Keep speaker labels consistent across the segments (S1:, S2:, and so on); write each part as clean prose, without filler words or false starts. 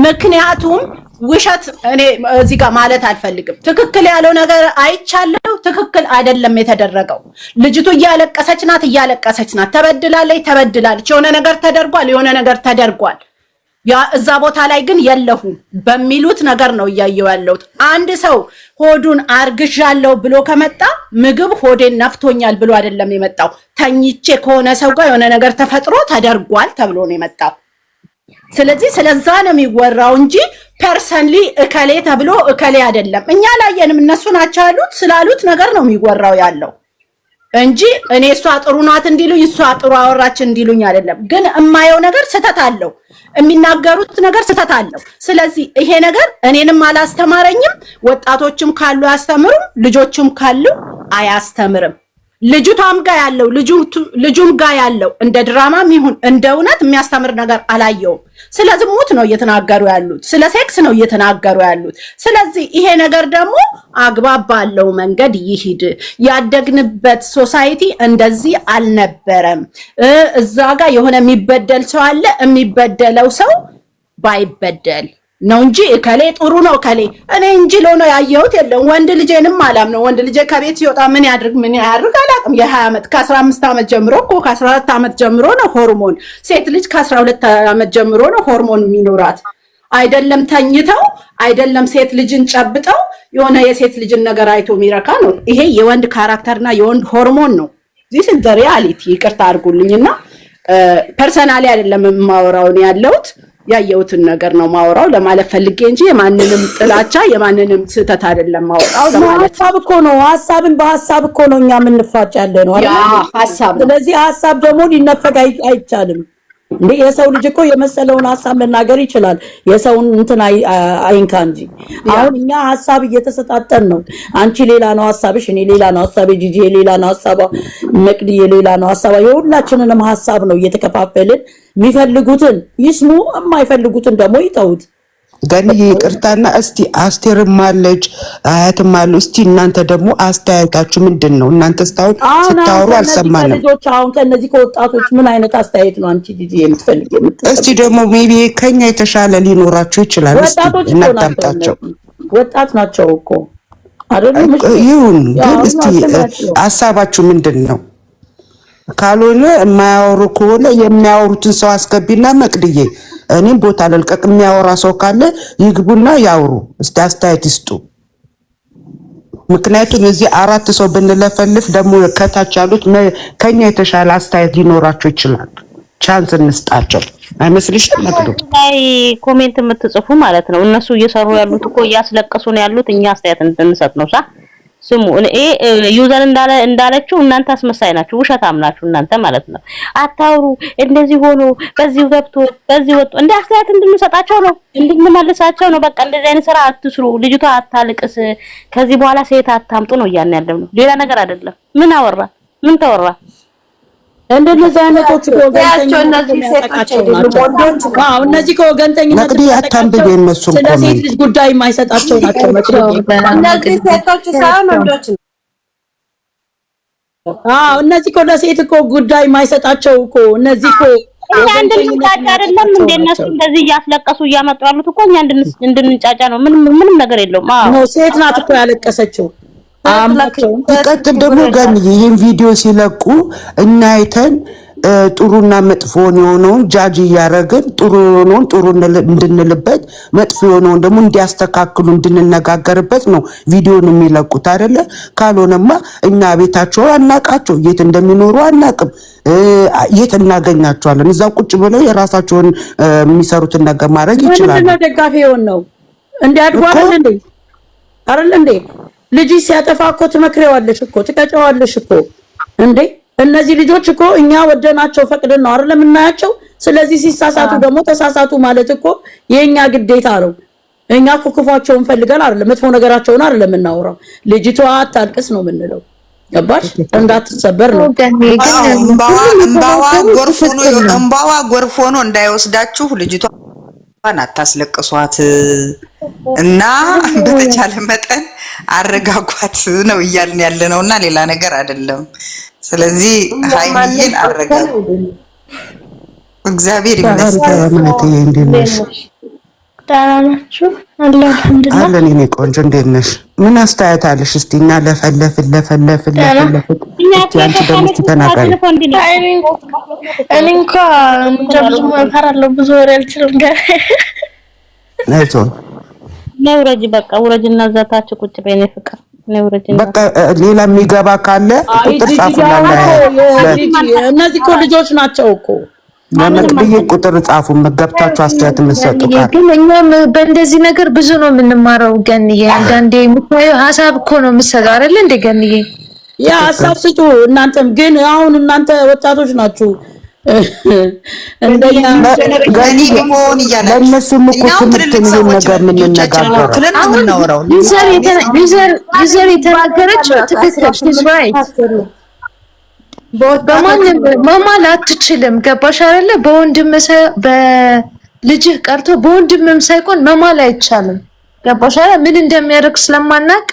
S1: ምክንያቱም ውሸት እኔ እዚህ ጋር ማለት አልፈልግም። ትክክል ያለው ነገር አይቻለሁ። ትክክል አይደለም የተደረገው። ልጅቱ እያለቀሰች ናት። ተበድላለች። የሆነ ነገር ተደርጓል። ያ እዛ ቦታ ላይ ግን የለሁም በሚሉት ነገር ነው እያየሁ ያለሁት። አንድ ሰው ሆዱን አርግዣለሁ ብሎ ከመጣ ምግብ ሆዴን ነፍቶኛል ብሎ አይደለም የመጣው። ተኝቼ ከሆነ ሰው ጋር የሆነ ነገር ተፈጥሮ ተደርጓል ተብሎ ነው የመጣው። ስለዚህ ስለዛ ነው የሚወራው እንጂ ፐርሰንሊ እከሌ ተብሎ እከሌ አይደለም። እኛ ላየንም እነሱ ናቸው ያሉት ስላሉት ነገር ነው የሚወራው ያለው እንጂ እኔ እሷ ጥሩ ናት እንዲሉኝ እሷ ጥሩ አወራች እንዲሉኝ አይደለም። ግን እማየው ነገር ስተት አለው፣ የሚናገሩት ነገር ስተት አለው። ስለዚህ ይሄ ነገር እኔንም አላስተማረኝም። ወጣቶችም ካሉ አያስተምሩም፣ ልጆችም ካሉ አያስተምርም። ልጅቷም ጋር ያለው ልጁም ጋር ያለው እንደ ድራማም ይሁን እንደ እውነት የሚያስተምር ነገር አላየውም። ስለ ዝሙት ነው እየተናገሩ ያሉት፣ ስለ ሴክስ ነው እየተናገሩ ያሉት። ስለዚህ ይሄ ነገር ደግሞ አግባብ ባለው መንገድ ይሂድ። ያደግንበት ሶሳይቲ እንደዚህ አልነበረም። እዛ ጋር የሆነ የሚበደል ሰው አለ። የሚበደለው ሰው ባይበደል ነው እንጂ እከሌ ጥሩ ነው እከሌ እኔ እንጂ ነው ያየሁት የለም። ወንድ ልጄንም አላም ነው። ወንድ ልጄ ከቤት ሲወጣ ምን ያድርግ አላውቅም። የ20 ዓመት ከ15 ዓመት ጀምሮ እኮ ከ14 ዓመት ጀምሮ ነው ሆርሞን። ሴት ልጅ ከ12 ዓመት ጀምሮ ነው ሆርሞን የሚኖራት። አይደለም ተኝተው አይደለም ሴት ልጅን ጨብጠው የሆነ የሴት ልጅን ነገር አይቶ ሚረካ ነው። ይሄ የወንድ ካራክተርና የወንድ ሆርሞን ነው። ዚስ ኢዝ ዘ ሪያሊቲ። ይቅርታ አድርጉልኝና ፐርሰናሊ አይደለም የማወራው ያለሁት ያየሁትን ነገር ነው ማወራው ለማለት ፈልጌ እንጂ የማንንም ጥላቻ የማንንም ስህተት አይደለም ማወራው ለማለት።
S2: ሐሳብ እኮ ነው። ሐሳብን በሐሳብ እኮ ነው እኛ የምንፋጭ ያለ ነው አይደል?
S1: ሐሳብ።
S2: ስለዚህ ሐሳብ ደግሞ ሊነፈግ አይቻልም። እንዴ የሰው ልጅ እኮ የመሰለውን ሐሳብ መናገር ይችላል። የሰውን እንትን አይንካ እንጂ አሁን እኛ ሐሳብ እየተሰጣጠን ነው። አንቺ ሌላ ነው ሐሳብሽ፣ እኔ ሌላ ነው ሐሳቤ፣ ጂጂ ሌላ ነው ሐሳቧ፣ መቅዲ ሌላ ነው ሐሳቧ። የሁላችንንም ሐሳብ ነው እየተከፋፈልን የሚፈልጉትን ይስሙ፣ የማይፈልጉትን ደግሞ ይተውት።
S3: ገኒ ይቅርታና እስቲ አስቴርም አለች አያትም አሉ። እስቲ እናንተ ደግሞ አስተያየታችሁ ምንድነው? እናንተ ስታወሩ አልሰማንም።
S2: ልጆች አሁን ከነዚህ ከወጣቶች ምን አይነት አስተያየት ነው አንቺ ጂጂ የምትፈልጊ?
S3: እስቲ ደግሞ ሜቢ ከኛ የተሻለ ሊኖራቸው ይችላል። እስቲ እናዳምጣቸው።
S2: ወጣት ናቸው እኮ አይደለም?
S3: ይሁን ግን እስቲ ሐሳባችሁ ምንድነው? ካልሆነ የማያወሩ ከሆነ የሚያወሩትን ሰው አስገቢና መቅድዬ እኔም ቦታ ለልቀቅ። የሚያወራ ሰው ካለ ይግቡና ያውሩ፣ እስቲ አስተያየት ይስጡ። ምክንያቱም እዚህ 4 ሰው ብንለፈልፍ ደግሞ ከታች ያሉት ከኛ የተሻለ አስተያየት ሊኖራቸው ይችላል። ቻንስ እንስጣቸው። አይመስልሽም? መቅዱ
S4: ላይ ኮሜንት የምትጽፉ ማለት ነው። እነሱ እየሰሩ ያሉት እኮ እያስለቀሱ ነው ያሉት። እኛ አስተያየት እንድንሰጥ ነው። ስሙ ዩዘር እንዳለችው እናንተ አስመሳይ ናችሁ፣ ውሸታም ናችሁ እናንተ ማለት ነው። አታውሩ፣ እንደዚህ ሆኖ በዚህ ገብቶ በዚህ ወጥቶ እንደ አስተያየት እንድንሰጣቸው ነው፣ እንድንመልሳቸው ነው። በቃ እንደዚህ አይነት ስራ አትስሩ፣ ልጅቷ አታልቅስ፣ ከዚህ በኋላ ሴት አታምጡ ነው እያልን ነው። ሌላ ነገር አይደለም። ምን ተወራ?
S2: እንደነዚህ አይነቶች ወገንተኞች እነዚህ ሴቶች ወንዶች ዋው እነዚህ ከወገንተኝነት ስለ ሴት ልጅ ጉዳይ የማይሰጣቸው ናቸው።
S5: እነዚህ ሴቶች ሳይሆን ወንዶች ነው።
S2: እነዚህ እኮ ለሴት እኮ ጉዳይ የማይሰጣቸው እኮ እነዚህ እኮ
S4: አንድ ልንጫጫ አይደለም እንደ እነሱ እንደዚህ እያስለቀሱ እያመጡ ያሉት እኮ እኛ እንድንጫጫ ነው። ምንም ነገር የለውም።
S2: ነው ሴት ናት እኮ ያለቀሰችው።
S3: ይቀጥል ደግሞ ጋር ይሄን ቪዲዮ ሲለቁ እኛ አይተን ጥሩና መጥፎ የሆነውን ጃጅ ያረጋግን ጥሩ የሆነውን ጥሩ እንድንልበት መጥፎ የሆነውን ደግሞ እንዲያስተካክሉ እንድንነጋገርበት ነው ቪዲዮን የሚለቁት አይደለ? ካልሆነማ እኛ ቤታቸው አናቃቸው፣ የት እንደሚኖሩ አናቅም፣ የት እናገኛቸዋለን? እዛው ቁጭ ብለው የራሳቸውን የሚሰሩትን ነገር ማድረግ ይችላል።
S2: ምንድነው ደጋፊ ነው እንዲያድጉ አይደል እንዴ? ልጅ ሲያጠፋ እኮ ትመክሬዋለሽ እኮ ትቀጨዋለሽ እኮ እንዴ። እነዚህ ልጆች እኮ እኛ ወደናቸው ፈቅደን ነው አይደል የምናያቸው። ስለዚህ ሲሳሳቱ ደግሞ ተሳሳቱ ማለት እኮ የኛ ግዴታ ነው። እኛ እኮ ክፉአቸውን ፈልገን አይደለም መጥፎ ነገራቸውን አይደለም የምናወራው። ልጅቷ አታልቅስ ነው የምንለው። ገባሽ? እንዳትሰበር ነው።
S6: እንባዋ ጎርፍ ሆኖ እንዳይወስዳችሁ ልጅቷ አታስለቅሷት እና በተቻለ መጠን አረጋጓት ነው እያልን ያለነውና ሌላ ነገር አይደለም። ስለዚህ ሃይሚን አረጋጉ። እግዚአብሔር ይመስገን።
S5: ደህና ናችሁ? አልሐምዱሊላህ
S3: አለን። እኔ ቆንጆ እንዴት ነሽ? ምን አስተያየት አለሽ? እስቲ እና ለፈለፍን እስቲ አንቺ ደግሞ እስቲ ተናገሪ።
S5: እኔ እንኳን ብዙ እፈራለሁ፣ ብዙ ወሬ አልችልም።
S3: አይዞን
S4: ነው ውረጅ፣ በቃ ውረጅ እና እዛ ታች ቁጭ በይ። እኔ ፍቅር ነው ውረጅ።
S3: በቃ ሌላ የሚገባ ካለ ቁጥር ጻፉልኝ።
S2: እነዚህ እኮ ልጆች ናቸው እኮ
S3: ለመቅድዬ ቁጥር ጻፉ። ገብታችሁ አስተያየት የምትሰጡ ካለ
S7: ግን እኛም በእንደዚህ ነገር ብዙ ነው የምንማረው። ገንዬ አንዳንዴ የምታየው ሀሳብ እኮ ነው የምትሰጠው አይደል እንደ ገንዬ
S2: ያ ሀሳብ ስጡ። እናንተም ግን አሁን እናንተ ወጣቶች ናችሁ እንደኛ
S6: ገኒ ቢሆን ይያላል
S3: ለነሱም እኮ ትምህርት ነው ነገር ምን እንነጋገረው
S7: ዩዘር የተናገረች ትክክል ራይት በማንም መማል አትችልም። ገባሽ አይደለ? በልጅህ ቀርቶ በወንድምም ሳይቆን መማል አይቻልም። ገባሽ አይደለ? ምን እንደሚያደርግ ስለማናቅ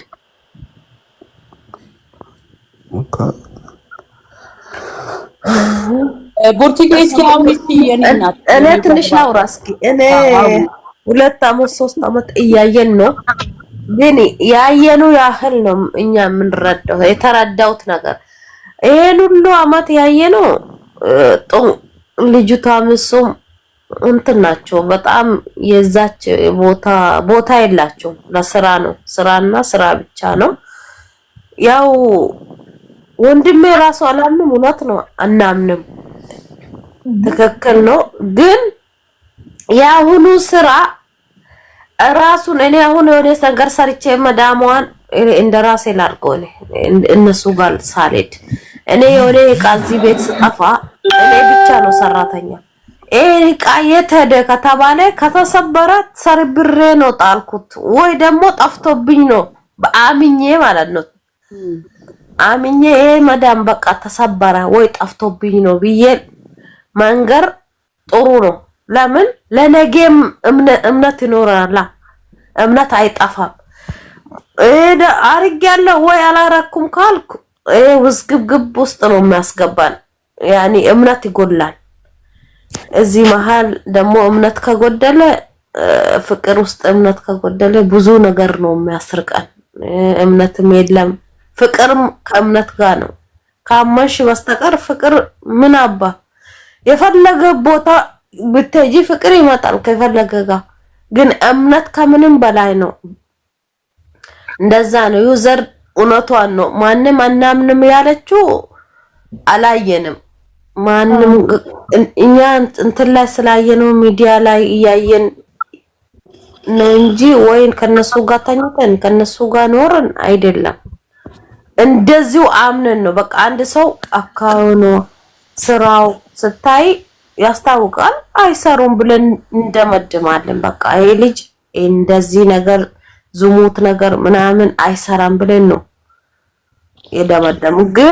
S2: ፖርቱጊዝ ከአምስት የኔናት
S5: እኔ ትንሽ ላውራ እስኪ። እኔ 2 አመት 3 አመት እያየን ነው፣ ግን ያየነው ያህል ነው እኛ የምንረዳው የተረዳውት ነገር። ይሄን ሁሉ አመት ያየነው ልጅቷም እሱም እንትን ናቸው። በጣም የዛች ቦታ የላቸው፣ ለስራ ነው፣ ስራና ስራ ብቻ ነው። ያው ወንድሜ ራሱ አላምንም፣ እውነት ነው አናምንም፣ ትክክል ነው። ግን ያሁኑ ስራ ራሱን እኔ አሁን የሆነ ነገር ሰርቼ መዳሟን እንደራሴ ላድርገው እነሱ ጋር ሳልሄድ እኔ የሆነ ዕቃ እዚህ ቤት ስጠፋ እኔ ብቻ ነው ሰራተኛ። ዕቃ የት ሄደ ከተባለ ከተሰበረ ሰርብሬ ነው ጣልኩት፣ ወይ ደግሞ ጠፍቶብኝ ነው በአምኜ ማለት ነው። አምኜ መዳም በቃ ተሰበረ ወይ ጠፍቶብኝ ነው ብዬ መንገር ጥሩ ነው። ለምን ለነገም እምነት ይኖራል፣ እምነት አይጠፋም። አርጌያለሁ ወይ አላረኩም ካልኩ ውዝግብግብ ውስጥ ነው የሚያስገባን። ያኒ እምነት ይጎላል። እዚህ መሃል ደግሞ እምነት ከጎደለ ፍቅር ውስጥ እምነት ከጎደለ ብዙ ነገር ነው የሚያስርቀን። እምነትም የለም፣ ፍቅርም ከእምነት ጋር ነው። ካመንሽ በስተቀር ፍቅር ምን አባ የፈለገ ቦታ ብትሄጂ ፍቅር ይመጣል ከፈለገ ጋር። ግን እምነት ከምንም በላይ ነው። እንደዛ ነው። ዩዘር እውነቷን ነው። ማንም አናምንም ያለችው አላየንም። ማንም እኛ እንትን ላይ ስላየነው ሚዲያ ላይ እያየን ነው እንጂ ወይን ከነሱ ጋር ተኝተን ከነሱ ጋር ኖርን አይደለም። እንደዚሁ አምነን ነው። በቃ አንድ ሰው አካውኖ ስራው ስታይ ያስታውቃል። አይሰሩም ብለን እንደመድማለን። በቃ ይሄ ልጅ እንደዚህ ነገር ዝሙት ነገር ምናምን አይሰራም ብለን ነው የደመደሙ። ግን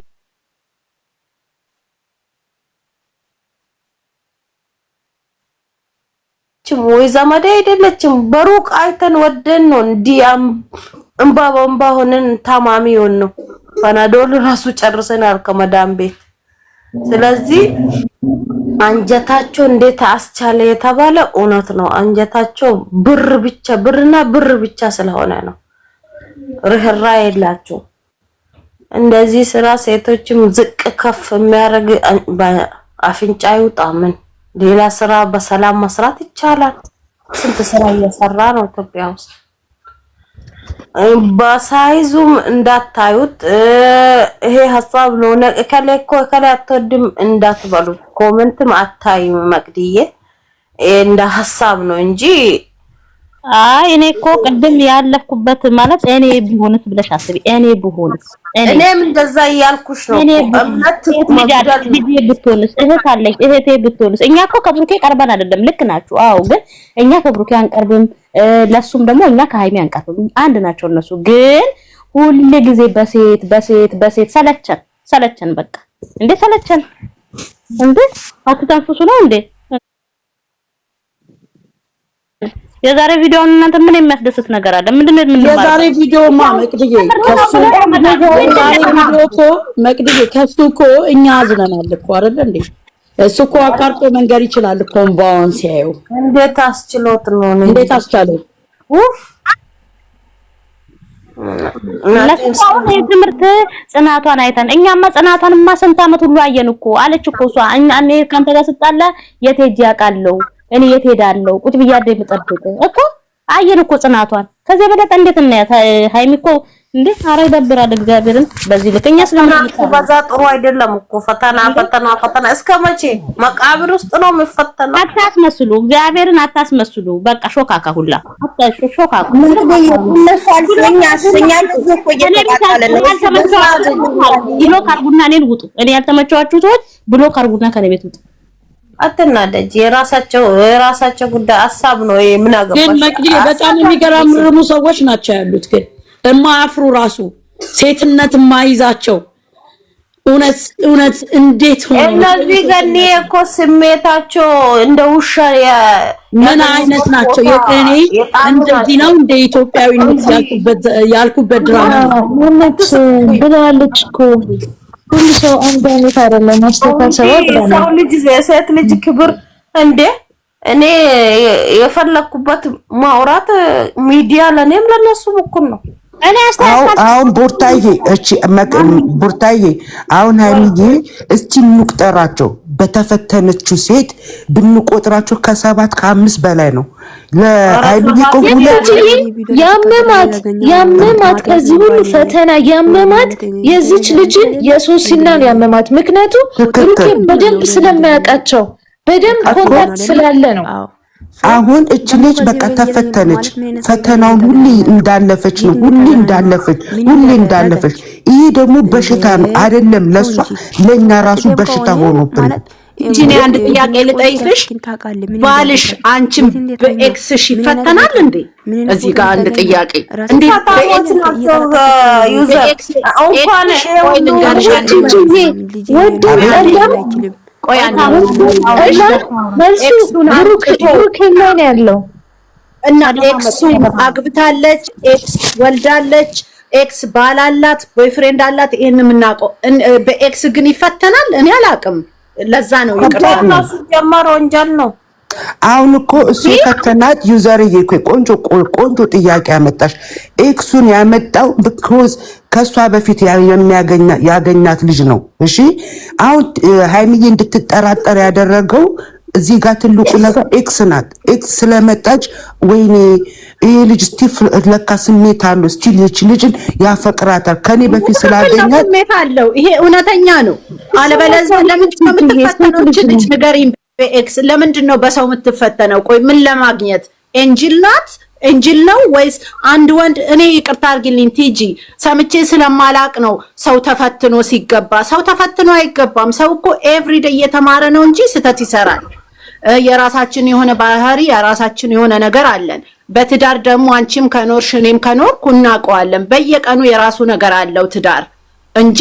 S5: ወይ ዘመዴ አይደለችም፣ በሩቅ አይተን ወደን ነው እንዲህ እንባ ሆነን ታማሚ ሆነን ነው። ፈናዶል ራሱ ጨርሰናል ከመዳም ቤት። ስለዚህ አንጀታቸው እንዴት አስቻለ የተባለ እውነት ነው። አንጀታቸው ብርና ብር ብቻ ስለሆነ ነው። ርህራ የላቸው። እንደዚህ ስራ ሴቶችም ዝቅ ከፍ የሚያደርግ አፍንጫ ይውጣ። ምን ሌላ ስራ በሰላም መስራት ይቻላል። ስንት ስራ እየሰራ ነው ኢትዮጵያ ውስጥ። በሳይዙም እንዳታዩት ይሄ ሐሳብ ነው። ከለኮ አትወድም እንዳትበሉት። ኮሜንትም አታይም መቅድዬ እንደ ሐሳብ ነው እንጂ
S4: አይ እኔ እኮ ቅድም ያለፍኩበት ማለት እኔ ቢሆንስ ብለሽ አስቢ። እኔ ቢሆንስ
S5: እኔም እንደዛ እያልኩሽ ነው። እምነት
S4: ልጄ ብትሆንስ፣ እህት አለች እህቴ ብትሆንስ። እኛ እኮ ከብሩኬ ቀርበን አይደለም። ልክ ናችሁ። አዎ ግን እኛ ከብሩኬ አንቀርብም፣ ለሱም ደግሞ እኛ ከሃይሚ አንቀርብም። አንድ ናቸው እነሱ። ግን ሁሉ ጊዜ በሴት ሰለቸን። በቃ እንዴ ሰለቸን እንዴ! አትተንፍሱ ነው እንዴ? የዛሬ ቪዲዮውን እናንተ ምን የሚያስደስት ነገር አለ? ምንድነው የምንማረው?
S2: የዛሬ ቪዲዮማ መቅድዬ ከሱ እኮ እኛ አዝነናል እኮ አይደል እንዴ? እሱ እኮ አቃርጦ መንገር ይችላል እኮ እምባውን ሲያዩ።
S5: እንዴት አስችሎት ነው?
S2: እንዴት አስቻለው?
S4: ለካውን የትምህርት ጽናቷን አይተን እኛማ ጽናቷንማ ስንት ዓመት ሁሉ አየን እኮ አለች እኮ እሷ። እኔ ካንተ ጋር ስጣላ የት ሄጄ አውቃለሁ? እኔ የት ሄዳለሁ? ቁጭ ብዬ አይደል የምጠብቅ እኮ አየን እኮ ጽናቷን። ከዚህ በለጠ እንዴት እናያት? ሃይሚ እኮ እንዴት አረ ይደብራል። እግዚአብሔርን በዚህ ልክኛ ስለማይታወቅ
S5: በዛ ጥሩ አይደለም እኮ ፈተና እስከ መቼ መቃብር ውስጥ ነው የሚፈተነው?
S4: አታስመስሉ፣ እግዚአብሔርን አታስመስሉ። በቃ ሾካካ ሁላ ሾካካ ብሎክ አድርጉና እኔን ውጡ። እኔ ያልተመቸዋችሁ ሰዎች ብሎክ አድርጉና ከኔ ቤት ውጡ።
S5: አትናደጂ። የራሳቸው ጉዳይ ሀሳብ ነው። ምን አገባሽ?
S2: ግን መቅዲ በጣም የሚገራምሩ ሰዎች ናቸው ያሉት ግን እማያፍሩ ራሱ ሴትነት የማይዛቸው እውነት እንዴት ሆነ?
S5: እነዚህ ገኒ እኮ ስሜታቸው እንደ ውሻ
S2: ምን አይነት ናቸው? የቀኔ እንደዚህ ነው እንደ ኢትዮጵያዊነት ያልኩበት ድራማ
S7: ብለዋለች እኮ ሁሉ ሰው አንድ አይነት አይደለም። ማስተካከል
S5: ሰው ልጅ የሴት ልጅ ክብር እንዴ! እኔ የፈለኩበት ማውራት ሚዲያ ለኔም ለነሱም እኩል ነው።
S3: አሁን ቡርታዬ አሁን ሃይሚዬ እስቲ እንቁጠራቸው። በተፈተነችው ሴት ብንቆጥራቸው ከ7 ከ5 በላይ ነው። ለሃይሚዬ
S7: ያመማት ከዚህ ሁሉ ፈተና ያመማት የዚች ልጅን የሶሲና ነው ያመማት። ምክንያቱም ብሩኬን በደንብ ስለማያውቃቸው በደንብ ኮንታክት ስላለ ነው።
S3: አሁን እች ልጅ በቃ ተፈተነች። ፈተናውን ሁሌ እንዳለፈች ነው። ሁሌ እንዳለፈች። ይሄ ደግሞ በሽታ ነው አይደለም? ለሷ ለኛ ራሱ በሽታ ሆኖብን።
S1: እኔ አንድ ጥያቄ ልጠይቅሽ። ባልሽ አንቺም በኤክስሽ ይፈተናል እንዴ? እዚህ ጋር አንድ ጥያቄ እንዴ በኤክስ ናቸው ዩዘር እንኳን
S7: ያለው
S1: እና ኤክሱ አግብታለች፣ ኤክስ ወልዳለች፣ ኤክስ ባላላት፣ ቦይፍሬንድ አላት። ይሄን የምናውቀው በኤክስ ግን ይፈተናል። እኔ አላውቅም። ለዛ ነው ይቅርታ
S5: ሲጀመር ወንጀል ነው።
S3: አሁን እኮ እሱ ፈተናት ዩዘርዬ እኮ ቆንጆ ጥያቄ ያመጣሽ። ኤክሱን ያመጣው ቢኮዝ ከሷ በፊት ያገኛት ልጅ ነው። እሺ አሁን ሃይሚዬ እንድትጠራጠር ያደረገው እዚህ ጋር ትልቁ ነገር ኤክስ ናት። ኤክስ ስለመጣች ወይኔ ይሄ ልጅ ስቲፍ ለካ ስሜት አለው ስቲል ይህች ልጅን ያፈቅራታል ከኔ በፊት ስላገኛት
S1: ስሜት አለው። ይሄ እውነተኛ ነው። አለበለዚያ ለምንድን ነው የምትፈተነው? ልጅ ንገሪኝ። በኤክስ ለምንድን ነው በሰው የምትፈተነው? ቆይ ምን ለማግኘት? ኤንጅል ናት? ኤንጅል ነው ወይስ አንድ ወንድ? እኔ ይቅርታ አድርጊልኝ ቲጂ፣ ሰምቼ ስለማላቅ ነው። ሰው ተፈትኖ ሲገባ ሰው ተፈትኖ አይገባም። ሰው እኮ ኤቭሪዴይ እየተማረ ነው እንጂ ስህተት ይሰራል። የራሳችን የሆነ ባህሪ የራሳችን የሆነ ነገር አለን። በትዳር ደግሞ አንቺም ከኖርሽ እኔም ከኖርኩ እናውቀዋለን። በየቀኑ የራሱ ነገር አለው ትዳር እንጂ